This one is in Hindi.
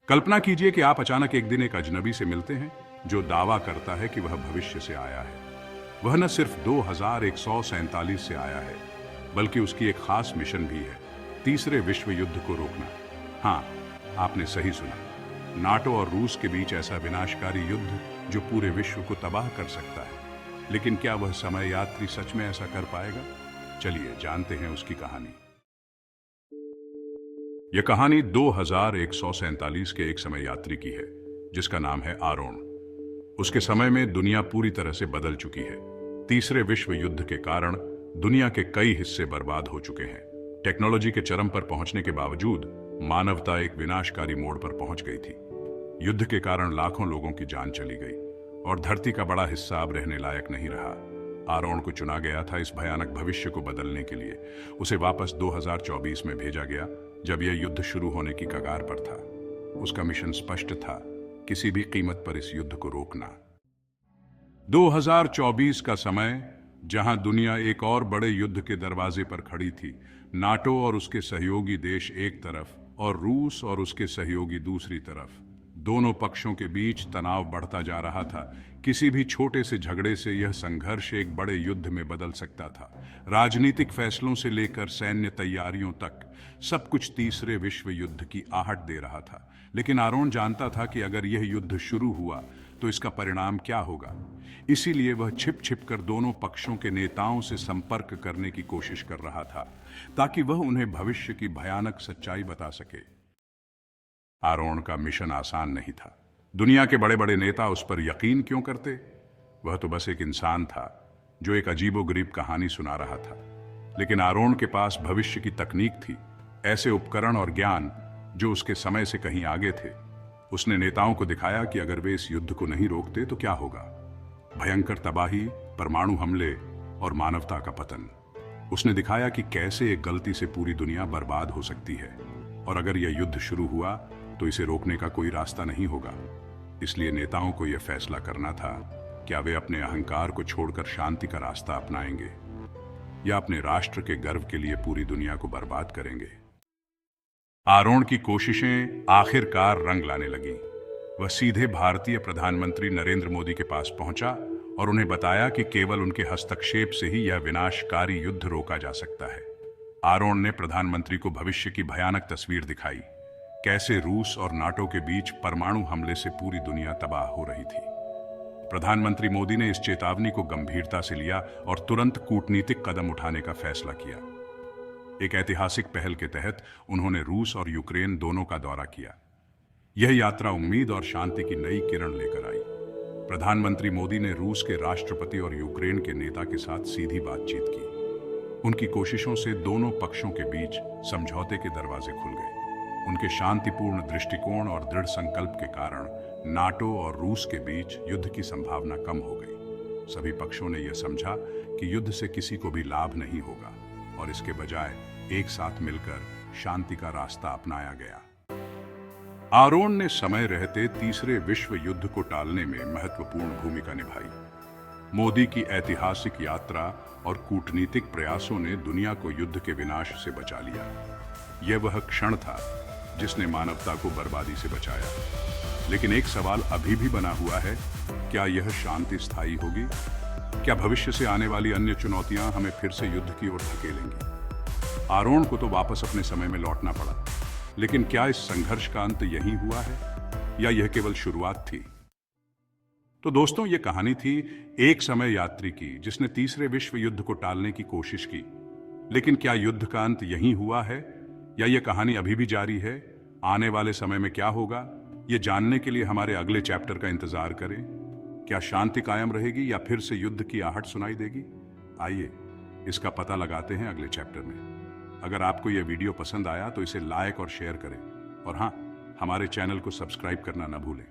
कल्पना कीजिए कि आप अचानक एक दिन एक अजनबी से मिलते हैं जो दावा करता है कि वह भविष्य से आया है। वह न सिर्फ 2147 से आया है, बल्कि उसकी एक खास मिशन भी है, तीसरे विश्व युद्ध को रोकना। हाँ, आपने सही सुना। नाटो और रूस के बीच ऐसा विनाशकारी युद्ध जो पूरे विश्व को तबाह कर सकता है। लेकिन क्या वह समय यात्री सच में ऐसा कर पाएगा? चलिए जानते हैं उसकी कहानी। यह कहानी 2147 के एक समय यात्री की है जिसका नाम है आरोन। उसके समय में दुनिया पूरी तरह से बदल चुकी है। तीसरे विश्व युद्ध के कारण दुनिया के कई हिस्से बर्बाद हो चुके हैं। टेक्नोलॉजी के चरम पर पहुंचने के बावजूद मानवता एक विनाशकारी मोड़ पर पहुंच गई थी। युद्ध के कारण लाखों लोगों की जान चली गई और धरती का बड़ा हिस्सा अब रहने लायक नहीं रहा। आरोन को चुना गया था इस भयानक भविष्य को बदलने के लिए। उसे वापस 2024 में भेजा गया जब यह युद्ध शुरू होने की कगार पर था। उसका मिशन स्पष्ट था, किसी भी कीमत पर इस युद्ध को रोकना। 2024 का समय, जहां दुनिया एक और बड़े युद्ध के दरवाजे पर खड़ी थी। नाटो और उसके सहयोगी देश एक तरफ और रूस और उसके सहयोगी दूसरी तरफ। दोनों पक्षों के बीच तनाव बढ़ता जा रहा था। किसी भी छोटे से झगड़े से यह संघर्ष एक बड़े युद्ध में बदल सकता था। राजनीतिक फैसलों से लेकर सैन्य तैयारियों तक सब कुछ तीसरे विश्व युद्ध की आहट दे रहा था। लेकिन आरोन जानता था कि अगर यह युद्ध शुरू हुआ तो इसका परिणाम क्या होगा। इसीलिए वह छिप छिप कर दोनों पक्षों के नेताओं से संपर्क करने की कोशिश कर रहा था, ताकि वह उन्हें भविष्य की भयानक सच्चाई बता सके। आरोन का मिशन आसान नहीं था। दुनिया के बड़े बड़े नेता उस पर यकीन क्यों करते? वह तो बस एक इंसान था जो एक अजीबोगरीब कहानी सुना रहा था। लेकिन आरोन के पास भविष्य की तकनीक थी, ऐसे उपकरण और ज्ञान जो उसके समय से कहीं आगे थे। उसने नेताओं को दिखाया कि अगर वे इस युद्ध को नहीं रोकते तो क्या होगा। भयंकर तबाही, परमाणु हमले और मानवता का पतन। उसने दिखाया कि कैसे एक गलती से पूरी दुनिया बर्बाद हो सकती है, और अगर यह युद्ध शुरू हुआ तो इसे रोकने का कोई रास्ता नहीं होगा। इसलिए नेताओं को यह फैसला करना था, क्या वे अपने अहंकार को छोड़कर शांति का रास्ता अपनाएंगे या अपने राष्ट्र के गर्व के लिए पूरी दुनिया को बर्बाद करेंगे। आरोन की कोशिशें आखिरकार रंग लाने लगी। वह सीधे भारतीय प्रधानमंत्री नरेंद्र मोदी के पास पहुंचा और उन्हें बताया कि केवल उनके हस्तक्षेप से ही यह विनाशकारी युद्ध रोका जा सकता है। आरोन ने प्रधानमंत्री को भविष्य की भयानक तस्वीर दिखाई, कैसे रूस और नाटो के बीच परमाणु हमले से पूरी दुनिया तबाह हो रही थी। प्रधानमंत्री मोदी ने इस चेतावनी को गंभीरता से लिया और तुरंत कूटनीतिक कदम उठाने का फैसला किया। एक ऐतिहासिक पहल के तहत उन्होंने रूस और यूक्रेन दोनों का दौरा किया। यह यात्रा उम्मीद और शांति की नई किरण लेकर आई। प्रधानमंत्री मोदी ने रूस के राष्ट्रपति और यूक्रेन के नेता के साथ सीधी बातचीत की। उनकी कोशिशों से दोनों पक्षों के बीच समझौते के दरवाजे खुल गए। उनके शांतिपूर्ण दृष्टिकोण और दृढ़ संकल्प के कारण नाटो और रूस के बीच युद्ध की संभावना कम हो गई। सभी पक्षों ने यह समझा कि युद्ध से किसी को भी लाभ नहीं होगा और इसके बजाय एक साथ मिलकर शांति का रास्ता अपनाया गया। आरोन ने समय रहते तीसरे विश्व युद्ध को टालने में महत्वपूर्ण भूमिका निभाई। मोदी की ऐतिहासिक यात्रा और कूटनीतिक प्रयासों ने दुनिया को युद्ध के विनाश से बचा लिया। यह वह क्षण था जिसने मानवता को बर्बादी से बचाया। लेकिन एक सवाल अभी भी बना हुआ है, क्या यह शांति स्थायी होगी? क्या भविष्य से आने वाली अन्य चुनौतियां हमें फिर से युद्ध की ओर धकेलेंगी? आरोन को तो वापस अपने समय में लौटना पड़ा, लेकिन क्या इस संघर्ष का अंत यही हुआ है या यह केवल शुरुआत थी? तो दोस्तों, यह कहानी थी एक समय यात्री की जिसने तीसरे विश्व युद्ध को टालने की कोशिश की। लेकिन क्या युद्ध का अंत यही हुआ है या यह कहानी अभी भी जारी है? आने वाले समय में क्या होगा, यह जानने के लिए हमारे अगले चैप्टर का इंतजार करें। क्या शांति कायम रहेगी या फिर से युद्ध की आहट सुनाई देगी? आइए इसका पता लगाते हैं अगले चैप्टर में। अगर आपको यह वीडियो पसंद आया तो इसे लाइक और शेयर करें, और हाँ, हमारे चैनल को सब्सक्राइब करना न भूलें।